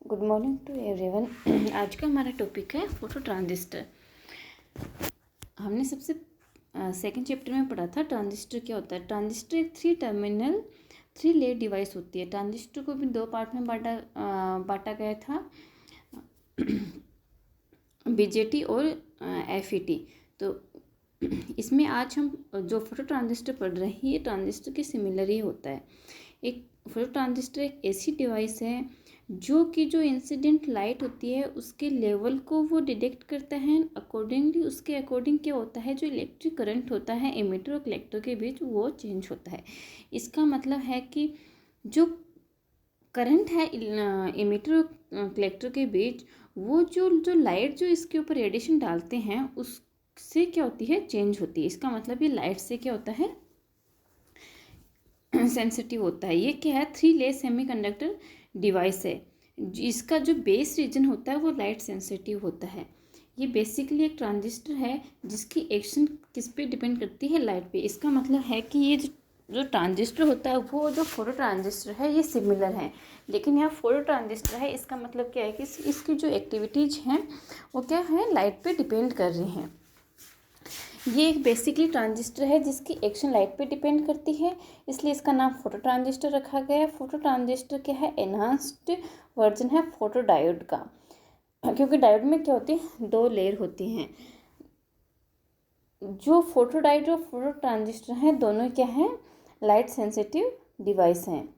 Good morning to everyone. आज का हमारा टॉपिक है फोटो ट्रांजिस्टर। हमने सबसे सेकंड चैप्टर में पढ़ा था ट्रांजिस्टर क्या होता है। ट्रांजिस्टर एक थ्री लेयर डिवाइस होती है। ट्रांजिस्टर को भी दो पार्ट में बांटा गया था, बीजेटी और एफईटी। तो इसमें आज हम जो फोटो ट्रांजिस्टर पढ़ रहे हैं ये ट्रांजिस्टर के सिमिलर ही होता है। एक फोटो ट्रांजिस्टर एक ऐसी डिवाइस है जो इंसिडेंट लाइट होती है उसके लेवल को वो डिटेक्ट करता है। अकॉर्डिंगली उसके अकॉर्डिंग क्या होता है, जो इलेक्ट्रिक करंट होता है एमिटर और कलेक्टर के बीच वो चेंज होता है। इसका मतलब है कि जो करंट है एमिटर और कलेक्टर के बीच, वो जो लाइट जो इसके ऊपर रेडिएशन डालते हैं उससे क्या होती है, चेंज होती है। इसका मतलब ये लाइट से क्या होता है, सेंसिटिव होता है। ये क्या है, थ्री लेयर सेमीकंडक्टर डिवाइस है। इसका जो बेस रीजन होता है वो लाइट सेंसिटिव होता है। ये बेसिकली एक ट्रांजिस्टर है जिसकी एक्शन किस पे डिपेंड करती है, लाइट पे। इसका मतलब है कि ये जो ट्रांजिस्टर होता है वो जो फोटो ट्रांजिस्टर है ये सिमिलर है, लेकिन यहाँ फोटो ट्रांजिस्टर है। इसका मतलब क्या है कि इसकी जो एक्टिविटीज हैं वो क्या है, लाइट पे डिपेंड कर रही हैं। ये एक बेसिकली ट्रांजिस्टर है जिसकी एक्शन लाइट पे डिपेंड करती है, इसलिए इसका नाम फोटो ट्रांजिस्टर रखा गया है। फोटो ट्रांजिस्टर क्या है, एनहांस्ड वर्जन है फोटो डायोड का, क्योंकि डायोड में क्या होती है, दो लेयर होती हैं। जो फोटो डायोड और फोटो ट्रांजिस्टर हैं दोनों क्या हैं, लाइट सेंसिटिव डिवाइस हैं।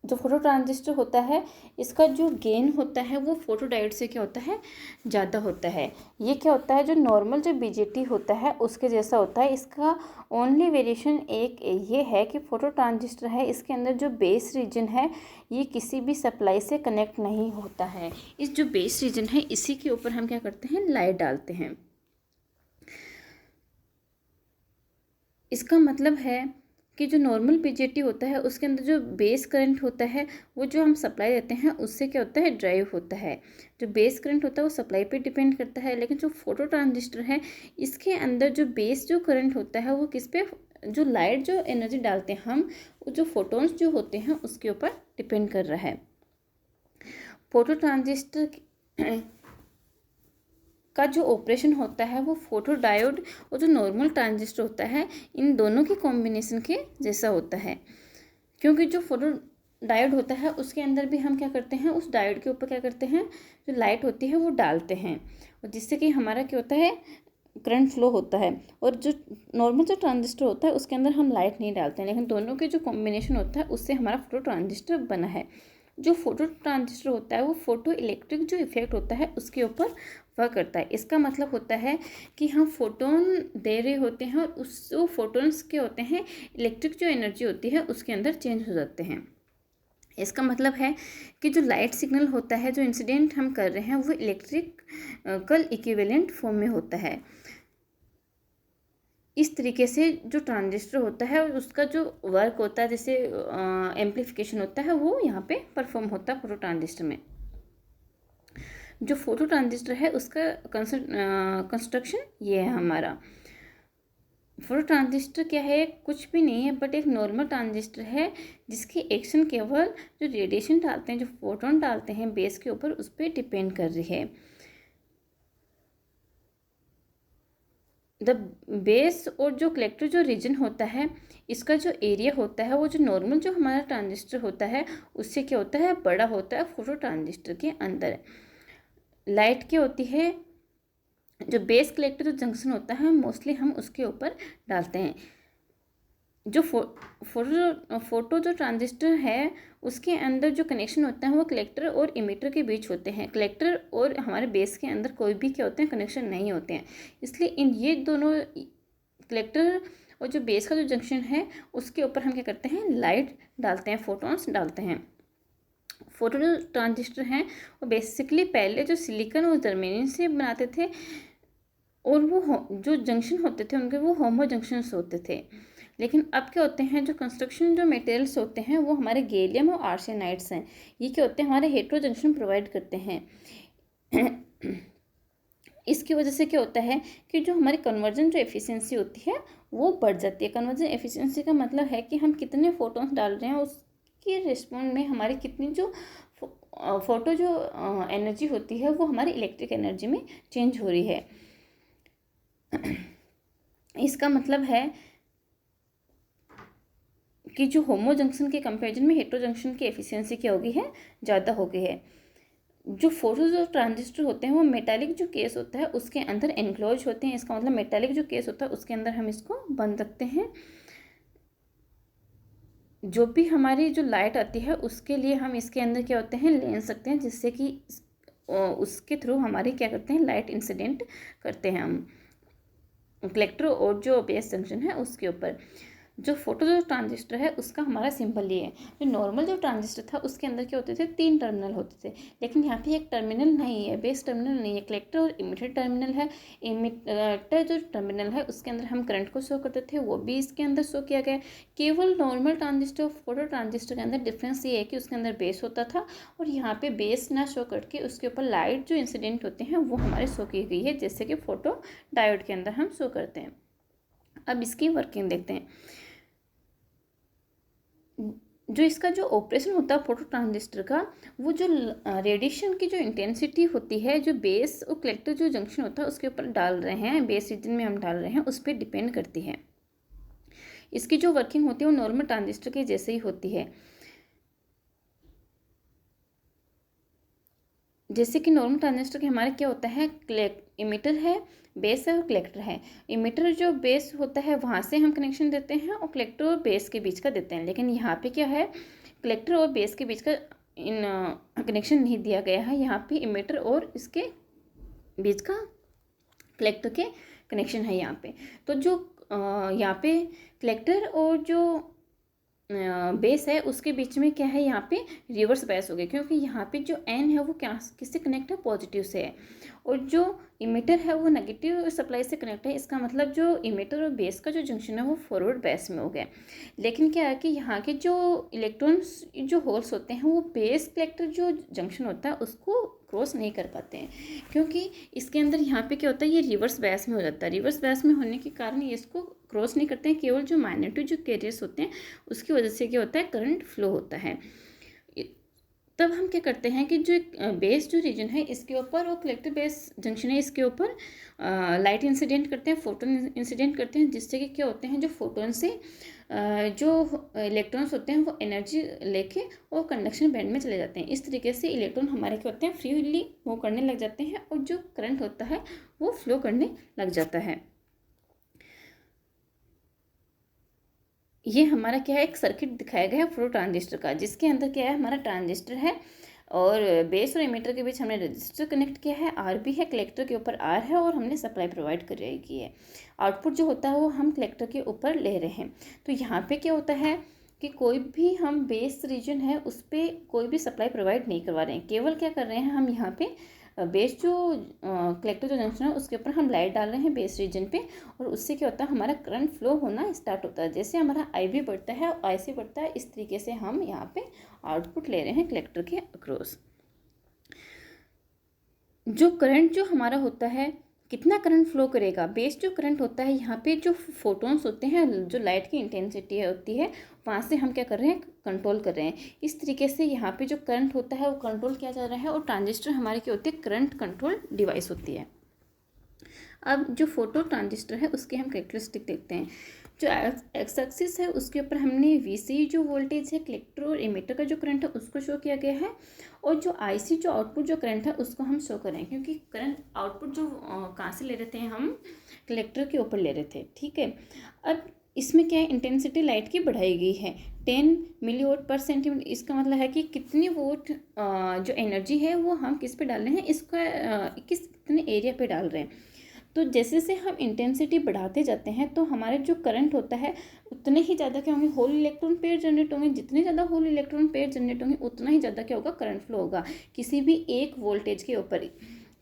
जो फोटो ट्रांजिस्टर होता है इसका जो गेन होता है वो फोटो डायोड से क्या होता है, ज़्यादा होता है। ये क्या होता है, जो नॉर्मल जो बीजेटी होता है उसके जैसा होता है। इसका ओनली वेरिएशन एक ये है कि फोटो ट्रांजिस्टर है इसके अंदर जो बेस रीजन है ये किसी भी सप्लाई से कनेक्ट नहीं होता है। इस जो बेस रीजन है इसी के ऊपर हम क्या करते हैं, लाइट डालते हैं। इसका मतलब है कि जो नॉर्मल बीजेटी होता है उसके अंदर जो बेस करंट होता है वो जो हम सप्लाई देते हैं उससे क्या होता है, ड्राइव होता है। जो बेस करंट होता है वो सप्लाई पे डिपेंड करता है, लेकिन जो फोटो ट्रांजिस्टर है इसके अंदर जो बेस जो करंट होता है वो किस पे, जो लाइट जो एनर्जी डालते हैं हम, जो फोटोन्स जो होते हैं उसके ऊपर डिपेंड कर रहा है। फोटो ट्रांजिस्टर का जो ऑपरेशन होता है वो फोटो डायोड और जो नॉर्मल ट्रांजिस्टर होता है इन दोनों के कॉम्बिनेशन के जैसा होता है। क्योंकि जो फोटो डायोड होता है उसके अंदर भी हम क्या करते हैं, उस डायोड के ऊपर क्या करते हैं, जो लाइट होती है वो डालते हैं, और जिससे कि हमारा क्या होता है, करंट फ्लो होता है। और जो नॉर्मल जो ट्रांजिस्टर होता है उसके अंदर हम लाइट नहीं डालते हैं, लेकिन दोनों के जो कॉम्बिनेशन होता है उससे हमारा फोटो ट्रांजिस्टर बना है। जो फोटो ट्रांजिस्टर होता है वो फोटो इलेक्ट्रिक जो इफेक्ट होता है उसके ऊपर वर्क करता है। इसका मतलब होता है कि हम फोटोन दे रहे होते हैं और उस वो फोटोन्स के होते हैं, इलेक्ट्रिक जो एनर्जी होती है उसके अंदर चेंज हो जाते हैं। इसका मतलब है कि जो लाइट सिग्नल होता है, जो इंसिडेंट हम कर रहे हैं वो इलेक्ट्रिकल इक्विवेलेंट फॉर्म में होता है। इस तरीके से जो ट्रांजिस्टर होता है उसका जो वर्क होता है, जैसे एम्प्लीफिकेशन होता है, वो यहाँ पे परफॉर्म होता है फोटो ट्रांजिस्टर में। जो फोटो ट्रांजिस्टर है उसका कंस्ट्रक्शन ये है हमारा। फोटो ट्रांजिस्टर क्या है, कुछ भी नहीं है बट एक नॉर्मल ट्रांजिस्टर है जिसकी एक्शन केवल जो रेडिएशन डालते हैं, जो फोटोन डालते हैं बेस के ऊपर, उस पर डिपेंड कर रही है। द बेस और जो कलेक्टर जो रीजन होता है इसका जो एरिया होता है वो जो नॉर्मल जो हमारा ट्रांजिस्टर होता है उससे क्या होता है, बड़ा होता है फोटो ट्रांजिस्टर के अंदर। लाइट क्या होती है, जो बेस कलेक्टर जो जंक्शन होता है मोस्टली हम उसके ऊपर डालते हैं। जो फोटो जो ट्रांजिस्टर है उसके अंदर जो कनेक्शन होता है वो कलेक्टर और इमिटर के बीच होते हैं। कलेक्टर और हमारे बेस के अंदर कोई भी क्या होते हैं, कनेक्शन नहीं होते हैं। इसलिए इन ये दोनों कलेक्टर और जो बेस का जो जंक्शन है उसके ऊपर हम क्या करते हैं, लाइट डालते हैं, फोटोन्स डालते हैं। फोटो जो ट्रांजिस्टर हैं वो बेसिकली पहले जो सिलिकॉन और जर्मेनियम से बनाते थे, और वो जो जंक्शन होते थे उनके वो होमो जंक्शंस होते थे। लेकिन अब क्या होते हैं, जो कंस्ट्रक्शन जो मटेरियल्स होते हैं वो हमारे गैलियम और आर्सेनाइड्स हैं। ये क्या होते हैं, हमारे हेटेरो जंक्शन प्रोवाइड करते हैं। इसकी वजह से क्या होता है कि जो हमारी कन्वर्जन जो एफिशिएंसी होती है वो बढ़ जाती है। कन्वर्जन एफिशिएंसी का मतलब है कि हम कितने फोटोन्स डाल रहे हैं उसके रिस्पॉन्ड में हमारी कितनी जो फोटो जो एनर्जी होती है वो हमारी इलेक्ट्रिक एनर्जी में चेंज हो रही है। इसका मतलब है कि जो होमो जंक्शन के कंपैरिजन में हेटेरो जंक्शन की एफिशिएंसी क्या हो गई है, ज़्यादा हो गई है। जो फोटो जो ट्रांजिस्टर होते हैं वो मेटालिक जो केस होता है उसके अंदर एनक्लोज होते हैं। इसका मतलब मेटालिक जो केस होता है उसके अंदर हम इसको बंद रखते हैं। जो भी हमारी जो लाइट आती है उसके लिए हम इसके अंदर क्या होते हैं, लेंस रखते हैं, जिससे कि उसके थ्रू हमारी क्या करते हैं, लाइट इंसिडेंट करते हैं हम कलेक्टर और जो बेस जंक्शन है उसके ऊपर। जो फोटो जो ट्रांजिस्टर है उसका हमारा सिंबल ये है। जो नॉर्मल जो ट्रांजिस्टर था उसके अंदर क्या होते थे, 3 टर्मिनल होते थे, लेकिन यहाँ पे एक टर्मिनल नहीं है, बेस टर्मिनल नहीं है, कलेक्टर और इमिटर टर्मिनल है। इमिटर जो टर्मिनल है उसके अंदर हम करंट को शो करते थे, वो भी इसके अंदर शो किया गया। केवल नॉर्मल ट्रांजिस्टर और फोटो ट्रांजिस्टर के अंदर डिफरेंस ये है कि उसके अंदर बेस होता था और यहाँ पे बेस ना शो करके उसके ऊपर लाइट जो इंसिडेंट होते हैं वो हमारे शो की गई है, जैसे कि फोटो डायोड के अंदर हम शो करते हैं। अब इसकी वर्किंग देखते हैं। जो इसका जो ऑपरेशन होता है फोटो ट्रांजिस्टर का, वो जो रेडिएशन की जो इंटेंसिटी होती है जो बेस और कलेक्टर जो जंक्शन होता है उसके ऊपर डाल रहे हैं, बेस रीजन में हम डाल रहे हैं, उस पर डिपेंड करती है। इसकी जो वर्किंग होती है वो नॉर्मल ट्रांजिस्टर के जैसे ही होती है। जैसे कि नॉर्मल ट्रांजिस्टर के हमारे क्या होता है, इमिटर है, बेस है और कलेक्टर है। इमिटर जो बेस होता है वहाँ से हम कनेक्शन देते हैं और कलेक्टर और बेस के बीच का देते हैं, लेकिन यहाँ पे क्या है, कलेक्टर और बेस के बीच का इन कनेक्शन नहीं दिया गया है। यहाँ पे इमिटर और इसके बीच का कलेक्टर के कनेक्शन है यहाँ पे। तो जो यहाँ पे कलेक्टर और जो बेस है उसके बीच में क्या है, यहाँ पे रिवर्स बायस हो गया, क्योंकि यहाँ पे जो एन है वो क्या किससे कनेक्ट है, पॉजिटिव से है, और जो इमिटर है वो नेगेटिव सप्लाई से कनेक्ट है। इसका मतलब जो इमिटर और बेस का जो जंक्शन है वो फॉरवर्ड बायस में हो गया। लेकिन क्या है कि यहाँ के जो इलेक्ट्रॉन्स जो होल्स होते हैं वो बेस कलेक्टर जो जंक्शन होता है उसको क्रॉस नहीं कर पाते हैं, क्योंकि इसके अंदर यहाँ पे क्या होता है, ये रिवर्स बायस में हो जाता है। रिवर्स बायस में होने के कारण ये इसको क्रॉस नहीं करते हैं। केवल जो मैग्नेटिक जो कैरियर्स होते हैं उसकी वजह से क्या होता है, करंट फ्लो होता है। तब हम क्या करते हैं कि जो एक बेस जो रीजन है इसके ऊपर और कलेक्टर बेस जंक्शन है इसके ऊपर लाइट इंसिडेंट करते हैं, फोटोन इंसिडेंट करते हैं, जिससे कि क्या होते हैं, जो फोटोन से जो इलेक्ट्रॉन्स होते हैं वो एनर्जी लेके और कंडक्शन बैंड में चले जाते हैं। इस तरीके से इलेक्ट्रॉन हमारे क्या होते हैं, फ्रीली मूव करने लग जाते हैं और जो करंट होता है वो फ्लो करने लग जाता है। ये हमारा क्या है, एक सर्किट दिखाया गया है फोटो ट्रांजिस्टर का, जिसके अंदर क्या है, हमारा ट्रांजिस्टर है और बेस और इमीटर के बीच हमने रजिस्टर कनेक्ट किया है, आर भी है, कलेक्टर के ऊपर आर है और हमने सप्लाई प्रोवाइड कर रही की है। आउटपुट जो होता है वो हम कलेक्टर के ऊपर ले रहे हैं। तो यहाँ पे क्या होता है कि कोई भी हम बेस रीजन है उस पर कोई भी सप्लाई प्रोवाइड नहीं करवा रहे हैं, केवल क्या कर रहे हैं, हम यहाँ पे बेस जो कलेक्टर जो जंक्शन है उसके ऊपर हम लाइट डाल रहे हैं बेस रीजन पे, और उससे क्या होता है, हमारा करंट फ्लो होना स्टार्ट होता है। जैसे हमारा आई भी बढ़ता है और आई सी बढ़ता है, इस तरीके से हम यहाँ पे आउटपुट ले रहे हैं कलेक्टर के अक्रॉस। जो करंट जो हमारा होता है, कितना करंट फ्लो करेगा, बेस जो करंट होता है, यहाँ पे जो फोटोन्स होते हैं, जो लाइट की इंटेंसिटी होती है वहाँ से हम क्या कर रहे हैं, कंट्रोल कर रहे हैं। इस तरीके से यहाँ पे जो करंट होता है वो कंट्रोल किया जा रहा है और ट्रांजिस्टर हमारे क्या होती है, करंट कंट्रोल डिवाइस होती है। अब जो फोटो ट्रांजिस्टर है उसके हम कैरेक्टरिस्टिक देखते हैं। जो एक्स एक्सिस है उसके ऊपर हमने वीसी जो वोल्टेज है, कलेक्टर और इमीटर का जो करंट है उसको शो किया गया है, और जो आईसी जो आउटपुट जो करंट है उसको हम शो करें, क्योंकि करंट आउटपुट जो कहाँ से ले रहे थे, हम कलेक्टर के ऊपर ले रहे थे। ठीक है, अब इसमें क्या है, इंटेंसिटी लाइट की बढ़ाई गई है 10 मिली वोट पर सेंटीमीटर। इसका मतलब है कि कितनी वोट जो एनर्जी है वो हम किस पे डाल रहे हैं, इसका कितने एरिया पे डाल रहे हैं। तो जैसे जैसे हम इंटेंसिटी बढ़ाते जाते हैं तो हमारे जो करंट होता है उतने ही ज़्यादा क्या होंगे, होल इलेक्ट्रॉन पेयर जनरेट होंगे। जितने ज़्यादा होल इलेक्ट्रॉन पेयर जनरेट होंगे उतना ही ज़्यादा क्या होगा, करंट फ्लो होगा किसी भी एक वोल्टेज के ऊपर।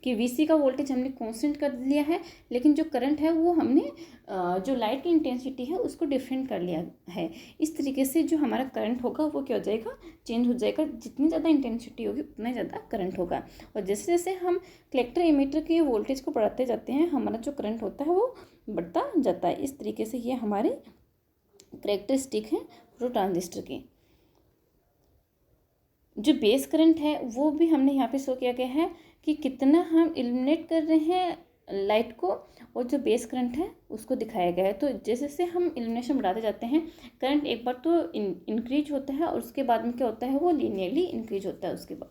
कि वीसी का वोल्टेज हमने कांस्टेंट कर लिया है, लेकिन जो करंट है वो हमने जो लाइट की इंटेंसिटी है उसको डिफरेंट कर लिया है। इस तरीके से जो हमारा करंट होगा वो क्या हो जाएगा, चेंज हो जाएगा। जितनी ज़्यादा इंटेंसिटी होगी उतना ज़्यादा करंट होगा, और जैसे जैसे हम कलेक्टर इमीटर के वोल्टेज को बढ़ाते जाते हैं हमारा जो करंट होता है वो बढ़ता जाता है। इस तरीके से ये हमारे कैरेक्टरिस्टिक हैं फोटो ट्रांजिस्टर की। जो बेस करंट है वो भी हमने यहाँ पे शो किया गया है कि कितना हम इल्यूमिनेट कर रहे हैं लाइट को, और जो बेस करंट है उसको दिखाया गया है। तो जैसे जैसे हम इल्यूमिनेशन बढ़ाते जाते हैं, करंट एक बार तो इंक्रीज होता है और उसके बाद में क्या होता है, वो लीनियरली इंक्रीज होता है। उसके बाद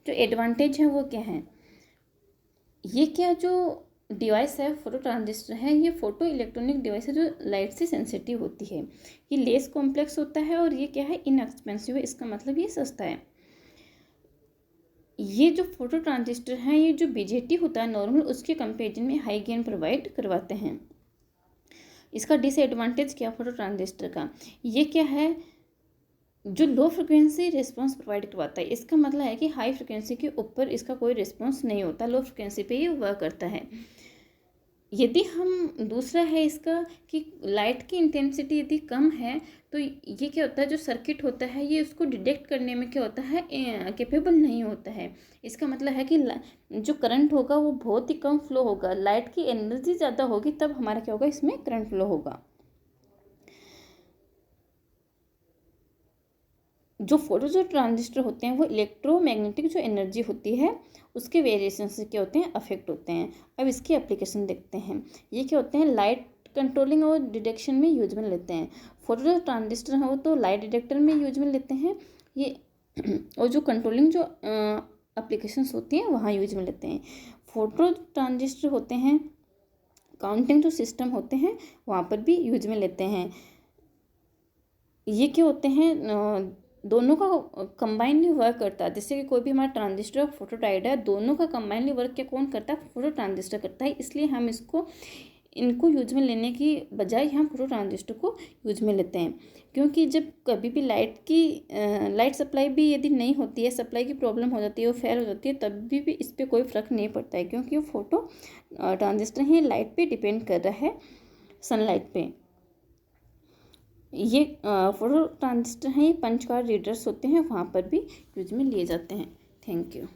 जो एडवांटेज है वो क्या है, ये क्या जो डिवाइस है फोटो ट्रांजिस्टर है, ये फोटो इलेक्ट्रॉनिक डिवाइस है जो लाइट से सेंसिटिव होती है। ये लेस कॉम्प्लेक्स होता है और ये क्या है, इनएक्सपेंसिव है। इसका मतलब ये सस्ता है। ये जो फोटो ट्रांजिस्टर हैं, ये जो बीजेटी होता है नॉर्मल, उसके कंपेरिजन में हाई गेन प्रोवाइड करवाते हैं। इसका डिसएडवांटेज क्या फोटो ट्रांजिस्टर का, ये क्या है, जो लो फ्रिक्वेंसी रिस्पांस प्रोवाइड करवाता है। इसका मतलब है कि हाई फ्रिक्वेंसी के ऊपर इसका कोई रिस्पांस नहीं होता, लो फ्रिक्वेंसी पे ये वर्क करता है। यदि हम दूसरा है इसका कि लाइट की इंटेंसिटी यदि कम है तो ये क्या होता है, जो सर्किट होता है ये उसको डिटेक्ट करने में क्या होता है, कैपेबल नहीं होता है। इसका मतलब है कि जो करंट होगा वो बहुत ही कम फ्लो होगा, लाइट की एनर्जी ज़्यादा होगी तब हमारा क्या होगा, इसमें करंट फ्लो होगा। जो फोटो जो ट्रांजिस्टर होते हैं वो इलेक्ट्रोमैग्नेटिक जो एनर्जी होती है उसके वेरिएशन से क्या होते हैं, अफेक्ट होते हैं। अब इसकी एप्लीकेशन देखते हैं। ये क्या होते हैं, लाइट कंट्रोलिंग और डिटेक्शन में यूज में लेते हैं। फोटो जो ट्रांजिस्टर है वो तो लाइट डिटेक्टर में यूज में लेते हैं ये, और जो कंट्रोलिंग जो एप्लीकेशंस होती हैं वहाँ यूज में लेते हैं। फोटो ट्रांजिस्टर होते हैं काउंटिंग जो सिस्टम होते हैं वहाँ पर भी यूज में लेते हैं। ये क्या होते हैं, दोनों का कंबाइनली वर्क करता है। जैसे कि कोई भी हमारा ट्रांजिस्टर और फोटो डायोड है, दोनों का कंबाइनली वर्क क्या कौन करता है, फोटो ट्रांजिस्टर करता है। इसलिए हम इनको यूज में लेने की बजाय हम फोटो ट्रांजिस्टर को यूज में लेते हैं। क्योंकि जब कभी भी लाइट सप्लाई भी यदि नहीं होती है, सप्लाई की प्रॉब्लम हो जाती है, वो फेल हो जाती है, तब भी इस पर कोई फ़र्क नहीं पड़ता है, क्योंकि वो फोटो ट्रांजिस्टर ही लाइट पे डिपेंड कर रहा है, सनलाइट पे। ये फोटो ट्रांजिस्टर हैं, ये पंच कार्ड रीडर्स होते हैं, वहाँ पर भी यूज में लिए जाते हैं। Thank you.